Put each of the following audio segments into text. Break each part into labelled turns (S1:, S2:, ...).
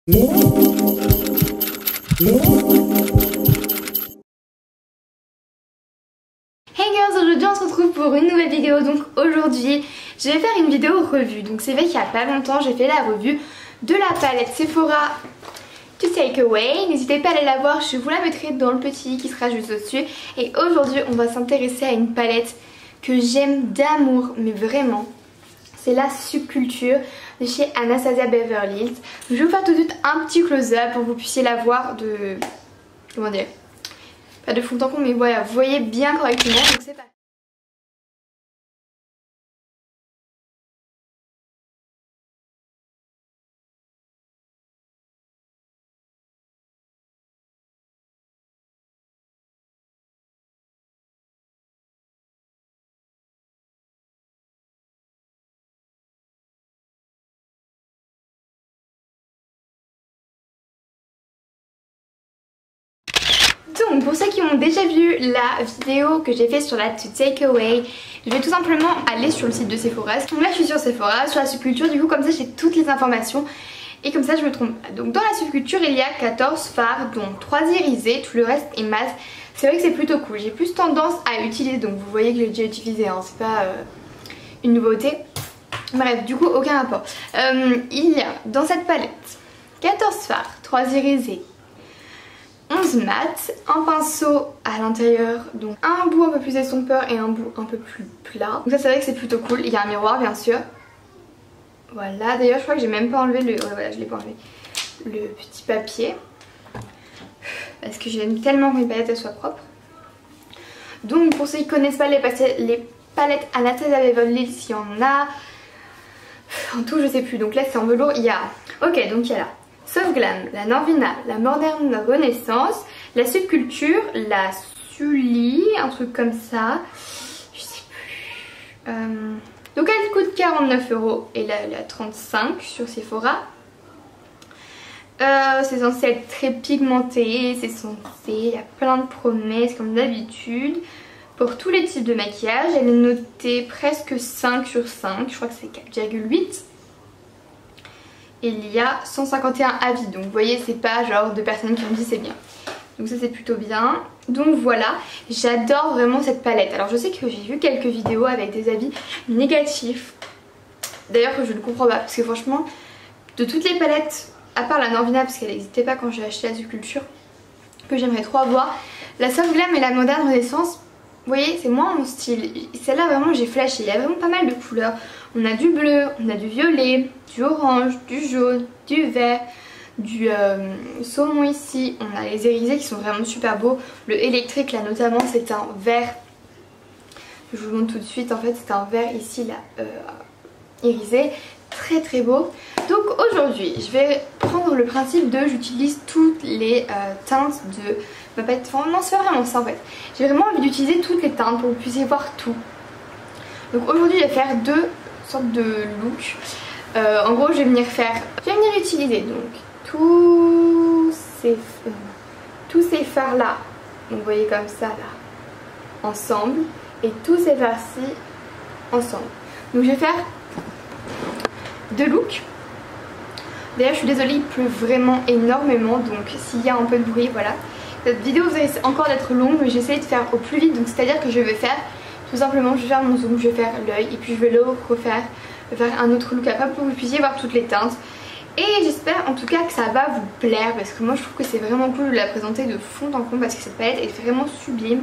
S1: Hey girls, aujourd'hui on se retrouve pour une nouvelle vidéo. Donc aujourd'hui je vais faire une vidéo revue. Donc c'est vrai qu'il y a pas longtemps j'ai fait la revue de la palette Sephora To Take Away. N'hésitez pas à aller la voir, je vous la mettrai dans le petit qui sera juste au-dessus. Et aujourd'hui on va s'intéresser à une palette que j'aime d'amour, mais vraiment. C'est la Subculture de chez Anastasia Beverly Hills. Je vais vous faire tout de suite un petit close-up pour que vous puissiez la voir de... comment dire, pas de fond en comble, mais voilà, vous voyez bien correctement. Donc c'est parti. Donc pour ceux qui ont déjà vu la vidéo que j'ai fait sur la To Take Away, je vais tout simplement aller sur le site de Sephora. Donc là je suis sur Sephora, sur la Subculture, du coup comme ça j'ai toutes les informations et comme ça je me trompe pas. Donc dans la Subculture il y a 14 fards dont 3 irisés, tout le reste est mat. C'est vrai que c'est plutôt cool, j'ai plus tendance à utiliser, donc vous voyez que je l'ai déjà utilisé, hein, c'est pas une nouveauté. Bref, du coup aucun rapport. Il y a dans cette palette 14 fards, 3 irisés, 11 mat, un pinceau à l'intérieur, donc un bout un peu plus estompeur et un bout un peu plus plat. Donc ça c'est vrai que c'est plutôt cool, il y a un miroir bien sûr. Voilà, d'ailleurs je crois que j'ai même pas enlevé le... voilà, je l'ai pas enlevé. Le petit papier. Parce que j'aime tellement que mes palettes elles soient propres. Donc pour ceux qui connaissent pas les palettes Anastasia Beverly Hills, il y en a... en tout je sais plus, donc là c'est en velours, il y a... ok, donc il y a là Soft Glam, la Norvina, la Modern Renaissance, la Subculture, la Sully, un truc comme ça, je sais plus. Donc elle coûte 49 € et là elle est à 35 sur Sephora. C'est censé être très pigmenté, c'est censé, il y a plein de promesses comme d'habitude. Pour tous les types de maquillage, elle est notée presque 5 sur 5, je crois que c'est 4,8. Et il y a 151 avis, donc vous voyez c'est pas genre de personnes qui me disent c'est bien. Donc ça c'est plutôt bien. Donc voilà, j'adore vraiment cette palette. Alors je sais que j'ai vu quelques vidéos avec des avis négatifs. D'ailleurs je ne comprends pas parce que franchement de toutes les palettes, à part la Norvina parce qu'elle n'existait pas quand j'ai acheté la Subculture, que j'aimerais trop avoir, la Soft Glam et la Modern Renaissance, vous voyez c'est moins mon style. Celle-là vraiment j'ai flashé, il y a vraiment pas mal de couleurs. On a du bleu, on a du violet, du orange, du jaune, du vert, du saumon ici. On a les irisés qui sont vraiment super beaux. Le électrique là notamment c'est un vert. Je vous le montre tout de suite, en fait c'est un vert ici là irisé. Très très beau. Donc aujourd'hui je vais prendre le principe de j'utilise toutes les teintes de ma palette. Enfin non c'est vraiment ça en fait. J'ai vraiment envie d'utiliser toutes les teintes pour que vous puissiez voir tout. Donc aujourd'hui je vais faire deux sortes de look. En gros je vais venir utiliser donc tous ces fards là, donc vous voyez comme ça là, ensemble, et tous ces fards ci ensemble. Donc je vais faire deux looks. D'ailleurs je suis désolée il pleut vraiment énormément, donc s'il y a un peu de bruit voilà. Cette vidéo vous risque encore d'être longue mais j'essaie de faire au plus vite, donc c'est à dire que je vais faire tout simplement, je vais faire mon zoom, je vais faire l'œil et puis je vais le refaire, faire un autre look après pour que vous puissiez voir toutes les teintes. Et j'espère en tout cas que ça va vous plaire parce que moi je trouve que c'est vraiment cool de la présenter de fond en comble parce que cette palette est vraiment sublime.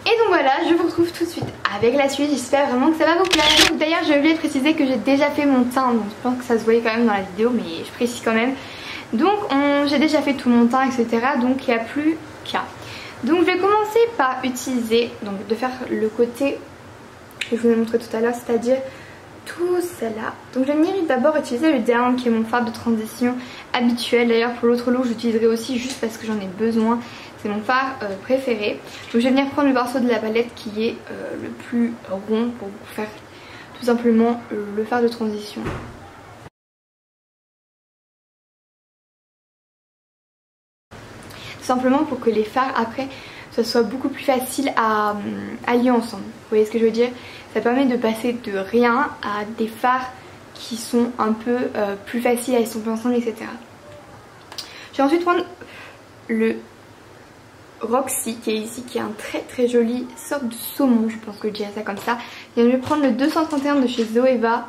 S1: Et donc voilà, je vous retrouve tout de suite avec la suite, j'espère vraiment que ça va vous plaire. D'ailleurs je voulais préciser que j'ai déjà fait mon teint, donc je pense que ça se voyait quand même dans la vidéo mais je précise quand même. Donc j'ai déjà fait tout mon teint etc, donc il n'y a plus qu'à. Donc je vais commencer par utiliser, donc de faire le côté que je vous ai montré tout à l'heure, c'est-à-dire tout cela. Donc je vais venir d'abord utiliser le Down qui est mon fard de transition habituel. D'ailleurs pour l'autre look j'utiliserai aussi juste parce que j'en ai besoin. C'est mon fard préféré. Donc je vais venir prendre le pinceau de la palette qui est le plus rond pour vous faire tout simplement le fard de transition. Simplement pour que les fards après ça soit beaucoup plus facile à lier ensemble. Vous voyez ce que je veux dire? Ça permet de passer de rien à des fards qui sont un peu plus faciles à estomper ensemble etc. vais ensuite prendre le Roxy qui est ici, qui est un très joli sorte de saumon, je pense que je dirais ça comme ça. Et je vais prendre le 231 de chez Zoeva,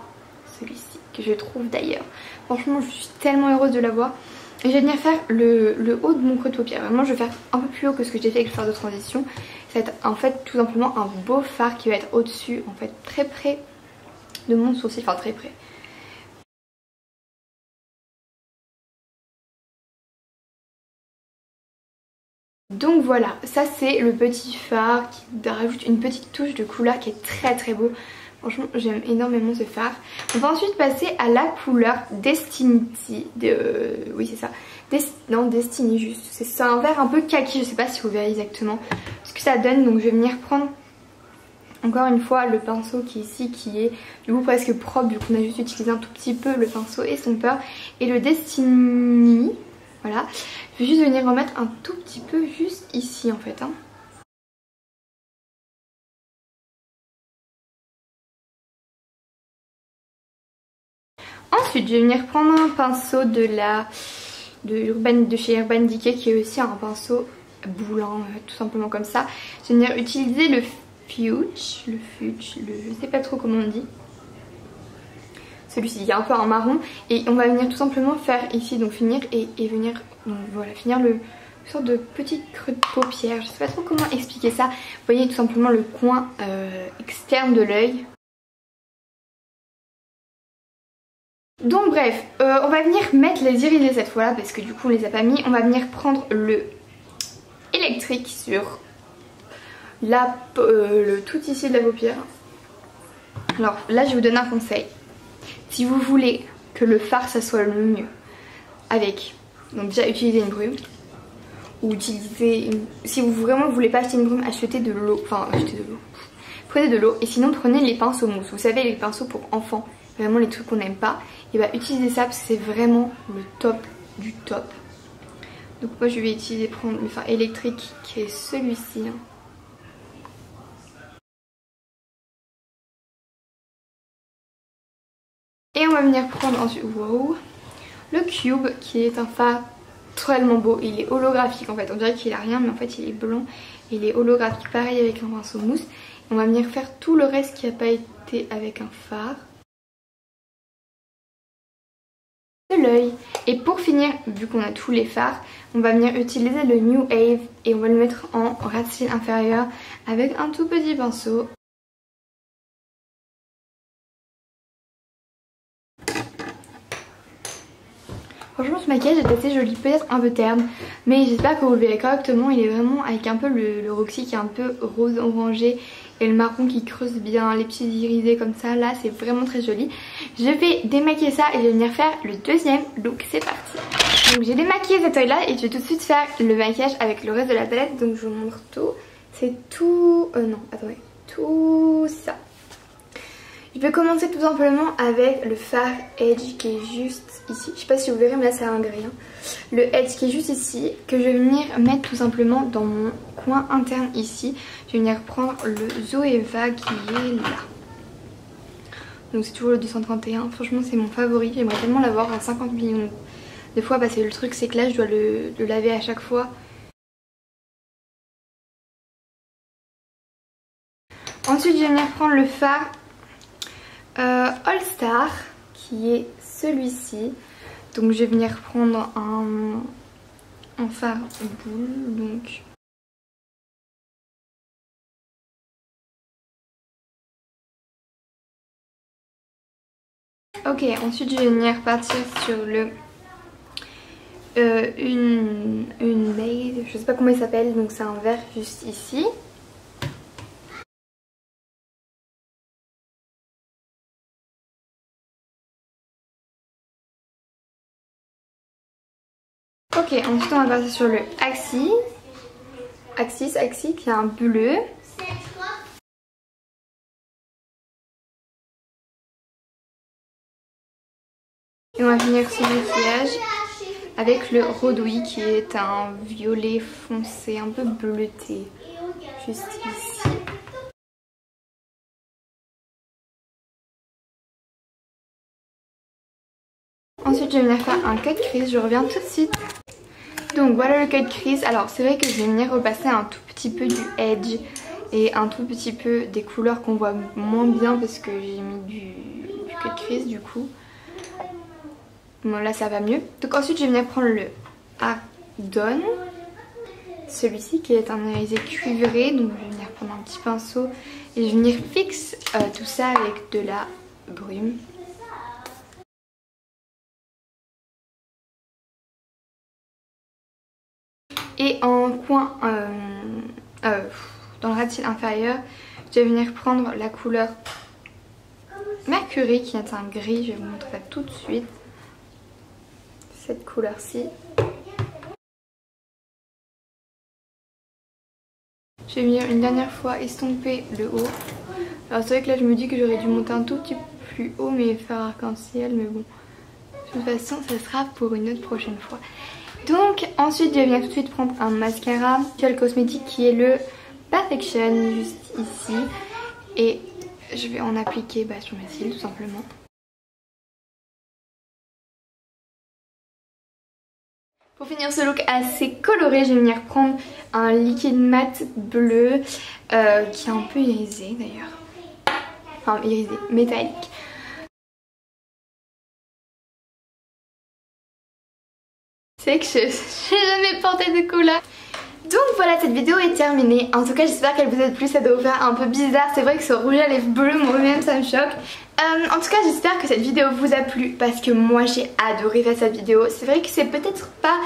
S1: celui-ci que je trouve d'ailleurs. Franchement je suis tellement heureuse de l'avoir. Et je vais venir faire le haut de mon creux de paupière. Vraiment je vais faire un peu plus haut que ce que j'ai fait avec le fard de transition. Ça va être en fait tout simplement un beau fard qui va être au-dessus, en fait très près de mon sourcil, enfin très près. Donc voilà, ça c'est le petit fard qui rajoute une petite touche de couleur qui est très beau. Franchement j'aime énormément ce fard. On va ensuite passer à la couleur Destinity. Oui c'est ça. Non Destiny juste. C'est un vert un peu kaki, je sais pas si vous verrez exactement ce que ça donne. Donc je vais venir prendre encore une fois le pinceau qui est ici, qui est du coup presque propre vu qu'on a juste utilisé un tout petit peu le pinceau estompeur. Et le Destiny, voilà. Je vais juste venir remettre un tout petit peu juste ici en fait. Hein. Ensuite je vais venir prendre un pinceau de chez Urban Decay qui est aussi un pinceau boulant tout simplement comme ça. Je vais venir utiliser le Fuge, je sais pas trop comment on dit. Celui-ci, il y a un peu un marron et on va venir tout simplement faire ici, donc finir et venir, donc voilà, finir le sorte de petit creux de paupière. Je sais pas trop comment expliquer ça. Vous voyez tout simplement le coin externe de l'œil. Donc bref, on va venir mettre les irisés cette fois là parce que du coup on les a pas mis. On va venir prendre le électrique sur le tout ici de la paupière. Alors là je vais vous donner un conseil. Si vous voulez que le fard ça soit le mieux avec, donc déjà utiliser une brume ou utiliser si vous vraiment voulez pas acheter une brume, achetez de l'eau, prenez de l'eau et sinon prenez les pinceaux mousse, vous savez les pinceaux pour enfants, vraiment les trucs qu'on n'aime pas, et bah utilisez ça parce que c'est vraiment le top du top. Donc moi je vais prendre le fard électrique qui est celui-ci. Hein. Et on va venir prendre ensuite le Cube qui est un fard tellement beau. Il est holographique en fait. On dirait qu'il a rien mais en fait il est blanc. Il est holographique pareil avec un pinceau mousse. On va venir faire tout le reste qui n'a pas été avec un fard. De l'œil. Et pour finir, vu qu'on a tous les fards, on va venir utiliser le New Wave et on va le mettre en ras de cils inférieur avec un tout petit pinceau. Franchement ce maquillage est assez joli, peut-être un peu terne, mais j'espère que vous le verrez correctement. Il est vraiment avec un peu le Roxy qui est un peu rose orangé et le marron qui creuse bien, les petits irisés comme ça, là c'est vraiment très joli. Je vais démaquiller ça et je vais venir faire le deuxième look, c'est parti. Donc j'ai démaquillé cet œil là et je vais tout de suite faire le maquillage avec le reste de la palette, donc je vous montre tout. C'est tout, non attendez, tout ça. Je vais commencer tout simplement avec le fard Edge qui est juste ici. Je sais pas si vous verrez mais là c'est un gris. Hein. Le Edge qui est juste ici que je vais venir mettre tout simplement dans mon coin interne ici. Je vais venir prendre le Zoeva qui est là. Donc c'est toujours le 231. Franchement c'est mon favori. J'aimerais tellement l'avoir en 50 millions de fois parce que le truc c'est que là je dois le laver à chaque fois. Ensuite je vais venir prendre le fard All Star qui est celui-ci. Donc je vais venir prendre un fard boule. Donc ok, ensuite je vais venir partir sur le une base, je sais pas comment il s'appelle, donc c'est un vert juste ici. Ok, ensuite on va passer sur le Axis qui est un bleu. Et on va finir ce maquillage avec le Rodouille qui est un violet foncé, un peu bleuté, juste ici. Ensuite je vais venir faire un cut crease, je reviens tout de suite. Donc voilà le cut crease. Alors c'est vrai que je vais venir repasser un tout petit peu du edge et un tout petit peu des couleurs qu'on voit moins bien parce que j'ai mis du cut crease du coup. Bon là ça va mieux. Donc ensuite je vais venir prendre le Ardon. Celui-ci qui est un irisé cuivré. Donc je vais venir prendre un petit pinceau et je vais venir fixer tout ça avec de la brume. Et en coin, dans le ras de cils inférieur, je vais venir prendre la couleur Mercury qui est un gris. Je vais vous montrer ça tout de suite. Cette couleur-ci. Je vais venir une dernière fois estomper le haut. Alors c'est vrai que là je me dis que j'aurais dû monter un tout petit peu plus haut mais faire arc-en-ciel, mais bon. De toute façon ça sera pour une autre prochaine fois. Donc ensuite je vais venir tout de suite prendre un mascara Visual Cosmetics qui est le Perfection juste ici. Et je vais en appliquer sur mes cils tout simplement. Pour finir ce look assez coloré, je vais venir prendre un liquide mat bleu qui est un peu irisé d'ailleurs. Enfin irisé, métallique. C'est que je n'ai jamais porté de couleur. Donc voilà, cette vidéo est terminée. En tout cas j'espère qu'elle vous a plu, ça doit vous faire un peu bizarre. C'est vrai que ce rouge à lèvres bleu, moi-même ça me choque. En tout cas j'espère que cette vidéo vous a plu parce que moi j'ai adoré faire cette vidéo. C'est vrai que c'est peut-être pas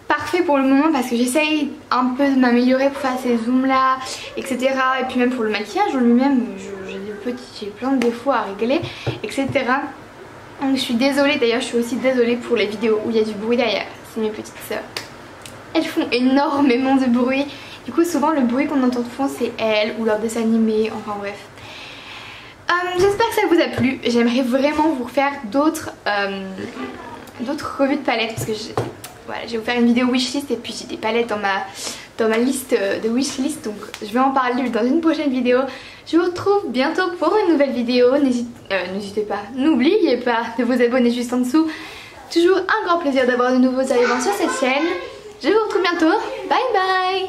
S1: parfait pour le moment parce que j'essaye un peu de m'améliorer pour faire ces zooms là, etc. Et puis même pour le maquillage en lui-même, j'ai plein de défauts à régler, etc. Donc je suis désolée, d'ailleurs je suis aussi désolée pour les vidéos où il y a du bruit derrière. C'est mes petites sœurs. Elles font énormément de bruit. Du coup souvent le bruit qu'on entend de fond c'est elles ou leurs dessins animés, enfin bref. J'espère que ça vous a plu. J'aimerais vraiment vous refaire d'autres revues de palettes parce que voilà, je vais vous faire une vidéo wishlist et puis j'ai des palettes dans ma liste de wishlist, donc je vais en parler dans une prochaine vidéo. Je vous retrouve bientôt pour une nouvelle vidéo. N'hésitez pas, n'oubliez pas de vous abonner juste en dessous. Toujours un grand plaisir d'avoir de nouveaux arrivants sur cette chaîne. Je vous retrouve bientôt. Bye bye.